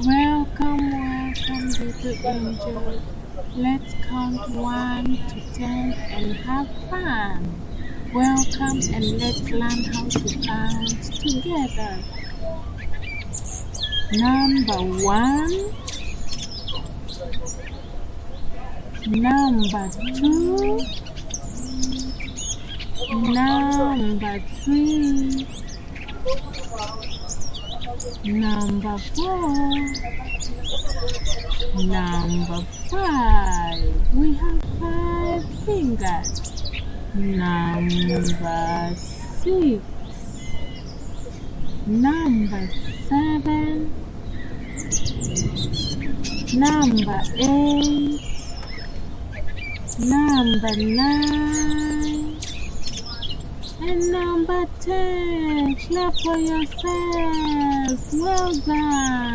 Welcome, welcome, little angel. Let's count 1 to 10 and have fun. Welcome and let's learn how to count together. Number 1, number 2, number 3, number 4, number 5. We have 5 fingers. Number 6, number 7, number 8, number 9, and number 10. Clap for yourself. Well done.